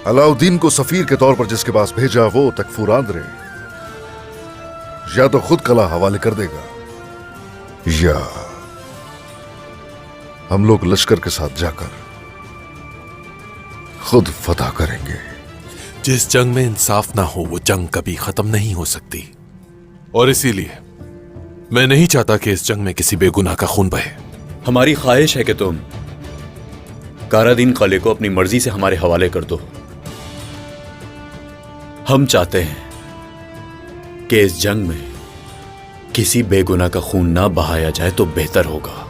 अलाउद्दीन को सफीर के तौर पर जिसके पास भेजा वो तकफुरांद्रे या तो खुद कला हवाले कर देगा या हम लोग लश्कर के साथ जाकर खुद फतह करेंगे। जिस जंग में इंसाफ ना हो वो जंग कभी खत्म नहीं हो सकती, और इसीलिए मैं नहीं चाहता कि इस जंग में किसी बेगुनाह का खून बहे। हमारी ख्वाहिश है कि तुम कारादीन काले को अपनी मर्जी से हमारे हवाले कर दो। हम चाहते हैं कि इस जंग में किसी बेगुनाह का खून ना बहाया जाए तो बेहतर होगा।